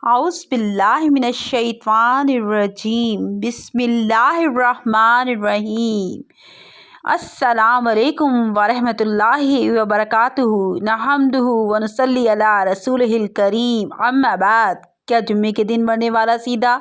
اعوذ باللہ من الشیطان الرجیم بسم اللہ الرحمن الرحیم السلام علیکم ورحمۃ اللہ وبرکاتہ نحمدہ ونصلی علی رسولہ الکریم اما بعد۔ کیا جمعے کے دن مرنے والا سیدھا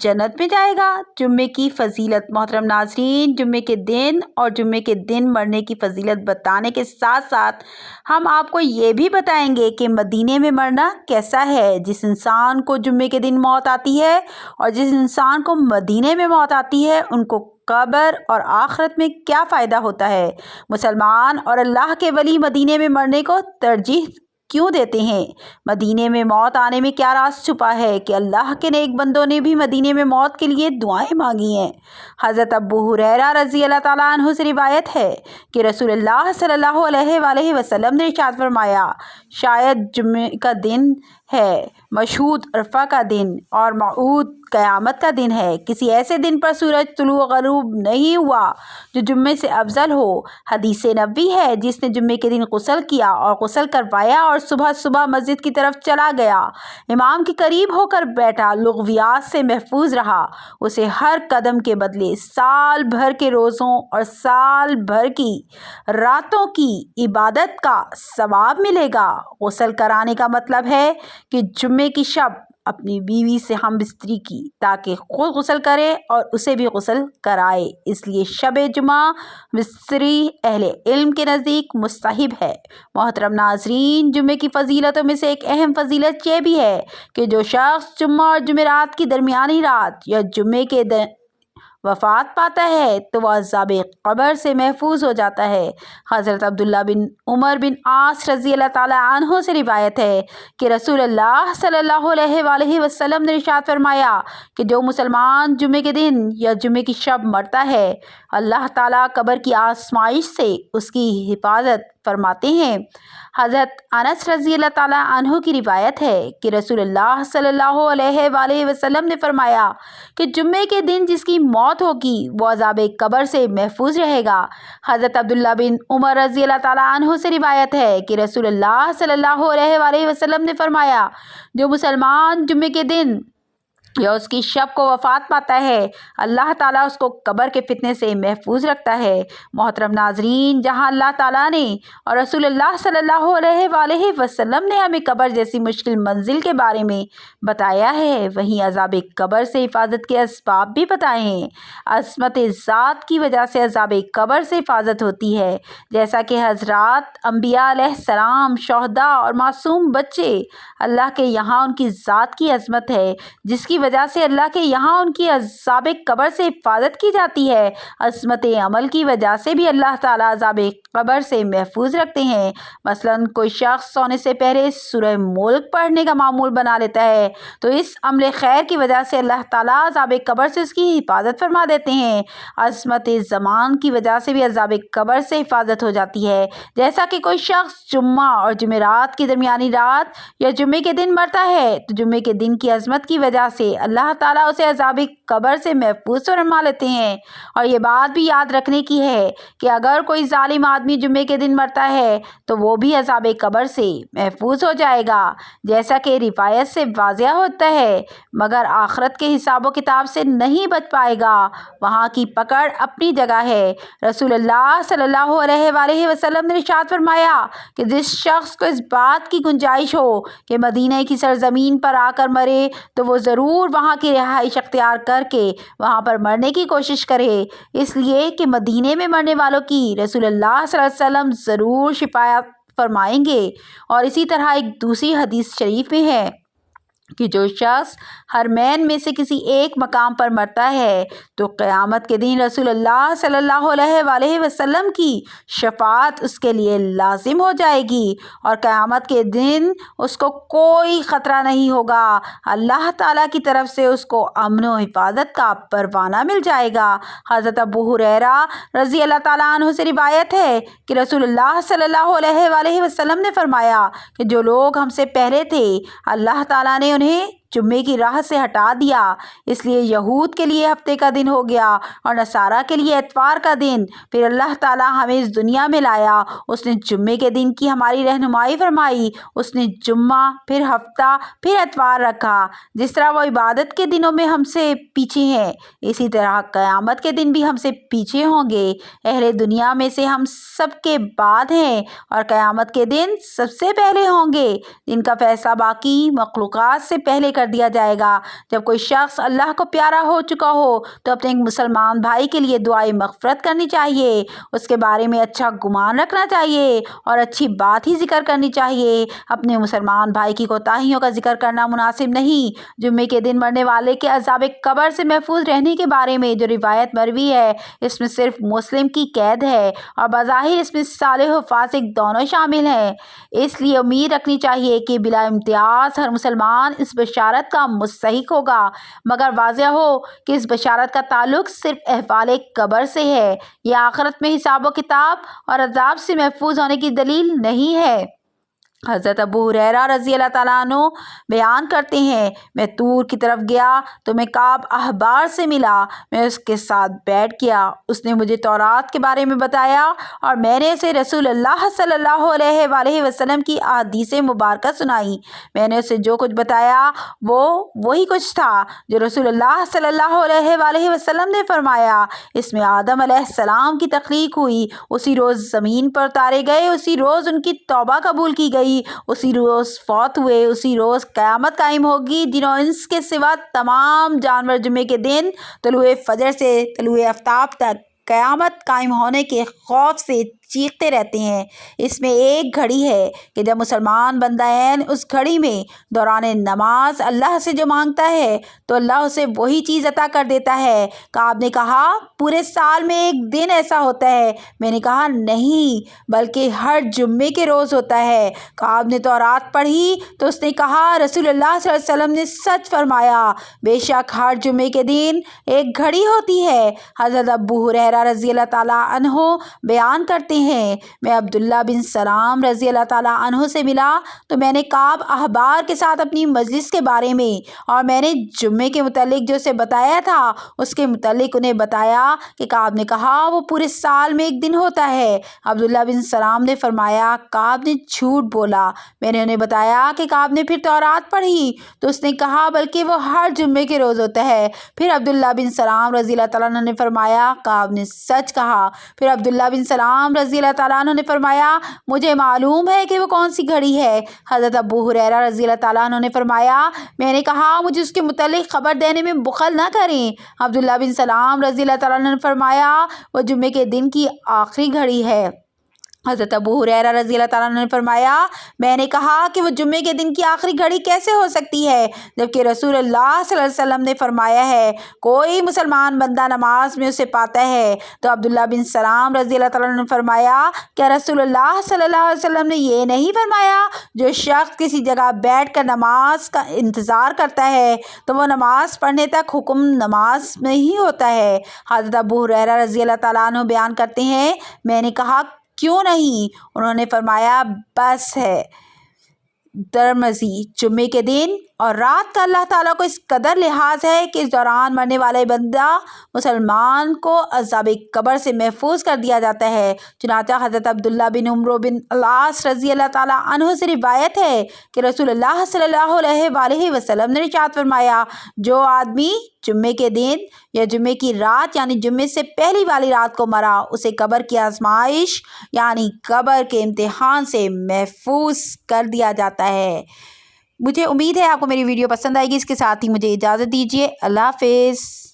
جنت میں جائے گا؟ جمعے کی فضیلت۔ محترم ناظرین، جمعے کے دن اور جمعے کے دن مرنے کی فضیلت بتانے کے ساتھ ساتھ ہم آپ کو یہ بھی بتائیں گے کہ مدینے میں مرنا کیسا ہے۔ جس انسان کو جمعے کے دن موت آتی ہے اور جس انسان کو مدینے میں موت آتی ہے ان کو قبر اور آخرت میں کیا فائدہ ہوتا ہے۔ مسلمان اور اللہ کے ولی مدینے میں مرنے کو ترجیح کیوں دیتے ہیں؟ مدینے میں موت آنے میں کیا راز چھپا ہے کہ اللہ کے نیک بندوں نے بھی مدینے میں موت کے لیے دعائیں مانگی ہیں۔ حضرت ابو ہریرہ رضی اللہ تعالیٰ عنہ سے روایت ہے کہ رسول اللہ صلی اللہ علیہ وآلہ وسلم نے ارشاد فرمایا، شاید جمعے کا دن ہے، مشہود عرفہ کا دن اور موعود قیامت کا دن ہے۔ کسی ایسے دن پر سورج طلوع و غروب نہیں ہوا جو جمعے سے افضل ہو۔ حدیث نبوی ہے، جس نے جمعے کے دن غسل کیا اور غسل کروایا اور صبح صبح مسجد کی طرف چلا گیا، امام کے قریب ہو کر بیٹھا، لغویات سے محفوظ رہا، اسے ہر قدم کے بدلے سال بھر کے روزوں اور سال بھر کی راتوں کی عبادت کا ثواب ملے گا۔ غسل کرانے کا مطلب ہے کہ جمعے کی شب اپنی بیوی سے ہم بستری کی تاکہ خود غسل کرے اور اسے بھی غسل کرائے۔ اس لیے شب جمعہ بستری اہل علم کے نزدیک مستحب ہے۔ محترم ناظرین، جمعے کی فضیلتوں میں سے ایک اہم فضیلت یہ بھی ہے کہ جو شخص جمعہ اور جمعرات کی درمیانی رات یا جمعے کے دن وفات پاتا ہے تو وہ عذاب قبر سے محفوظ ہو جاتا ہے۔ حضرت عبداللہ بن عمر بن عاص رضی اللہ تعالیٰ عنہ سے روایت ہے کہ رسول اللہ صلی اللہ علیہ وآلہ وسلم نے ارشاد فرمایا کہ جو مسلمان جمعے کے دن یا جمعے کی شب مرتا ہے، اللہ تعالیٰ قبر کی آزمائش سے اس کی حفاظت فرماتے ہیں۔ حضرت انس رضی اللہ تعالیٰ عنہ کی روایت ہے کہ رسول اللہ صلی اللہ علیہ وآلہ وسلم نے فرمایا کہ جمعے کے دن جس کی موت ہوگی وہ عذاب قبر سے محفوظ رہے گا۔ حضرت عبداللہ بن عمر رضی اللہ تعالیٰ عنہ سے روایت ہے کہ رسول اللہ صلی اللہ علیہ وآلہ وسلم نے فرمایا، جو مسلمان جمعے کے دن یا اس کی شب کو وفات پاتا ہے، اللہ تعالیٰ اس کو قبر کے فتنے سے محفوظ رکھتا ہے۔ محترم ناظرین، جہاں اللہ تعالیٰ نے اور رسول اللہ صلی اللہ علیہ وآلہ وسلم نے ہمیں قبر جیسی مشکل منزل کے بارے میں بتایا ہے، وہیں عذاب قبر سے حفاظت کے اسباب بھی بتائے ہیں۔ عظمت ذات کی وجہ سے عذاب قبر سے حفاظت ہوتی ہے، جیسا کہ حضرات انبیاء علیہ السلام، شہداء اور معصوم بچے، اللہ کے یہاں ان کی ذات کی عظمت ہے جس کی وجہ سے اللہ کے یہاں ان کی عذاب قبر سے حفاظت کی جاتی ہے۔ عصمت عمل کی وجہ سے بھی اللہ تعالیٰ عذاب قبر سے محفوظ رکھتے ہیں۔ مثلاً کوئی شخص سونے سے پہلے سورہ ملک پڑھنے کا معمول بنا لیتا ہے تو اس عمل خیر کی وجہ سے اللہ تعالیٰ عذاب قبر سے اس کی حفاظت فرما دیتے ہیں۔ عصمت زمان کی وجہ سے بھی عذاب قبر سے حفاظت ہو جاتی ہے، جیسا کہ کوئی شخص جمعہ اور جمعرات کی درمیانی رات یا جمعے کے دن مرتا ہے تو جمعے کے دن کی عظمت کی وجہ سے اللہ تعالیٰ اسے عذاب قبر سے محفوظ فرما لیتے ہیں۔ اور یہ بات بھی یاد رکھنے کی ہے کہ اگر کوئی ظالم آدمی جمعے کے دن مرتا ہے تو وہ بھی عذاب قبر سے محفوظ ہو جائے گا، جیسا کہ روایت سے واضح ہوتا ہے، مگر آخرت کے حساب و کتاب سے نہیں بچ پائے گا، وہاں کی پکڑ اپنی جگہ ہے۔ رسول اللہ صلی اللہ علیہ وآلہ وسلم نے ارشاد فرمایا کہ جس شخص کو اس بات کی گنجائش ہو کہ مدینہ کی سرزمین پر آ کر مرے تو وہ ضرور وہاں کی رہائش اختیار کر کے وہاں پر مرنے کی کوشش کرے، اس لیے کہ مدینے میں مرنے والوں کی رسول اللہ صلی اللہ علیہ وسلم ضرور شفاعت فرمائیں گے۔ اور اسی طرح ایک دوسری حدیث شریف میں ہے کہ جو شخص حرمین میں سے کسی ایک مقام پر مرتا ہے تو قیامت کے دن رسول اللہ صلی اللہ علیہ وآلہ وسلم کی شفاعت اس کے لیے لازم ہو جائے گی اور قیامت کے دن اس کو کوئی خطرہ نہیں ہوگا، اللہ تعالیٰ کی طرف سے اس کو امن و حفاظت کا پروانہ مل جائے گا۔ حضرت ابو ہریرہ رضی اللہ تعالیٰ عنہ سے روایت ہے کہ رسول اللہ صلی اللہ علیہ وآلہ وسلم نے فرمایا کہ جو لوگ ہم سے پہلے تھے اللہ تعالیٰ نے انہیں जुम्मे की राह से हटा दिया। इसलिए यहूद के लिए हफ्ते का दिन हो गया और नसारा के लिए एतवार का दिन। फिर अल्लाह ताला हमें इस दुनिया में लाया, उसने जुम्मे के दिन की हमारी रहनुमाई फरमाई। उसने जुम्मा, फिर हफ्ता, फिर एतवार रखा। जिस तरह वो इबादत के दिनों में हमसे पीछे हैं, इसी तरह क़यामत के दिन भी हमसे पीछे होंगे। अहले दुनिया में से हम सब के बाद हैं और क़यामत के दिन सबसे पहले होंगे, जिनका फैसला बाकी मखलूक़ात से पहले कर दिया जाएगा। जब कोई शख्स अल्लाह को प्यारा हो चुका हो तो अपने एक मुसलमान भाई के लिए दुआए मग़फ़िरत करनी चाहिए, उसके बारे में अच्छा गुमान रखना चाहिए और अच्छी बात ही जिक्र करनी चाहिए। अपने मुसलमान भाई की कोताहियों का जिक्र करना मुनासिब नहीं। जुम्मे के दिन मरने वाले के अज़ाब कब्र से महफूज रहने के बारे में जो रिवायत मरवी है, इसमें सिर्फ मुस्लिम की कैद है और बज़ाहिर इसमें सालिह व फासिक दोनों शामिल हैं। इसलिए उम्मीद रखनी चाहिए कि बिला इम्तियाज़ हर मुसलमान इस बशारत का मुस्तहिक होगा, मगर वाज़ेह हो कि इस बशारत का ताल्लुक़ सिर्फ अहवाल कब्र से है। यह आखिरत में हिसाब व किताब और अज़ाब से महफूज होने की दलील नहीं है। हज़रत अबू हुरैरा रज़ी अल्लाह ताला अन्हु बयान करते हैं, मैं तूर की तरफ गया तो मैं काब अहबार से मिला। मैं उसके साथ बैठ गया। उसने मुझे तौरात के बारे में बताया और मैंने उसे रसूलुल्लाह सल्लल्लाहु अलैहि वसल्लम की अहादीसे मुबारका सुनाई। मैंने उसे जो कुछ बताया वो वही कुछ था जो रसूलुल्लाह सल्लल्लाहु अलैहि वसल्लम ने फरमाया। इसमें आदम अलैहिस्सलाम की तख्लीक हुई, उसी रोज़ ज़मीन पर उतारे गए, उसी रोज़ उनकी तौबा कबूल की गई, उसी रोज़ फौत हुए, उसी रोज़ क़यामत कायम होगी। जिन्हों इसके सिवा तमाम जानवर जुम्मे के दिन तलुए फजर से तलुए आफ्ताब तक क़यामत कायम होने के खौफ से चीखते रहते हैं। इसमें एक घड़ी है कि जब मुसलमान बंदाएन उस घड़ी में दौरान नमाज अल्लाह से जो मांगता है तो अल्लाह उसे वही चीज़ अता कर देता है। काब ने कहा, पूरे साल में एक दिन ऐसा होता है? मैंने कहा, नहीं, बल्कि हर जुम्मे के रोज़ होता है। काब ने तौरात पढ़ी तो उसने कहा, रसूलुल्लाह सल्लल्लाहु अलैहि वसल्लम ने सच फरमाया, बेशक हर जुम्मे के दिन एक घड़ी होती है। हज़रत अबू हुरैरा रज़ी अल्लाह ताला अन्हु बयान करते हैं, मैं अब्दुल्ला बिन सलाम रज़ी अल्लाह ताला अन्हु से मिला तो मैंने काब अहबार के साथ अपनी मजलिस के बारे में और मैंने जुम्मे के मुतालिक जो उसे बताया था उसके मुतालिक उन्हें बताया कि काब ने कहा, वो पूरे साल में एक दिन होता है। अब्दुल्ला बिन सलाम ने फरमाया, काब ने झूठ बोला। मैंने उन्हें बताया कि काब ने फिर तौरात पढ़ी तो उसने कहा, बल्कि वो हर जुम्मे के रोज़ होता है। फिर अब्दुल्ला बिन सलाम रज़ी अल्लाह ताला अन्हु ने फरमाया, काब ने सच कहा। फिर अब्दुल्ला बिन सलाम रज़ी अल्लाह ताला अन्हु ने फरमाया, मुझे मालूम है कि वो कौन सी घड़ी है। हज़रत अबू हुरैरा रज़ी अल्लाह ताला अन्हु ने फरमाया, मैंने कहा, मुझे उसके मुतालिक ख़बर देने में बुख़ल न करें। अब्दुल्ला बिन सलाम रज़ी अल्लाह ताला अन्हु ने फरमाया, वो जुम्मे के दिन की आखिरी घड़ी है। हज़रत अबू हुरैरा रज़ी अल्लाह ताला अन्हु ने फरमाया, मैंने कहा कि वो जुम्मे के दिन की आखिरी घड़ी कैसे हो सकती है, जबकि रसूलुल्लाह सल्लल्लाहु अलैहि वसल्लम ने फरमाया है, कोई मुसलमान बंदा नमाज में उसे पाता है। तो अब्दुल्ला बिन सलाम रज़ी अल्लाह ताला अन्हु ने फरमाया, क्या रसूलुल्लाह सल्लल्लाहु अलैहि वसल्लम ने ये नहीं फरमाया, जो शख्स किसी जगह बैठ कर नमाज का इंतज़ार करता है तो वो नमाज पढ़ने तक हुक्म नमाज में ही होता है। हज़रत अबू हुरैरा रज़ी अल्लाह ताला अन्हु बयान करते हैं, मैंने कहा, क्यों नहीं? उन्होंने फरमाया, बस है। तिरमिज़ी, जुम्मे के दिन और रात का अल्लाह ताला को इस कदर लिहाज है कि इस दौरान मरने वाले बंदा मुसलमान को अज़ाब कब्र से महफूज कर दिया जाता है। चुनांचे हज़रत अब्दुल्ला बिन उम्र बिन अल-आस रज़ी अल्लाह ताला अन्हु से रिवायत है कि रसूलुल्लाह सल्लल्लाहु अलैहि वसल्लम ने इरशाद फरमाया, जो आदमी जुम्मे के दिन या जुम्मे की रात यानी जुम्मे से पहली वाली रात को मरा, उसे कब्र की आजमाइश यानी कब्र के इम्तिहान से महफूज कर दिया जाता है। मुझे उम्मीद है आपको मेरी वीडियो पसंद आएगी। इसके साथ ही मुझे इजाज़त दीजिए। अल्लाह हाफ़िज़।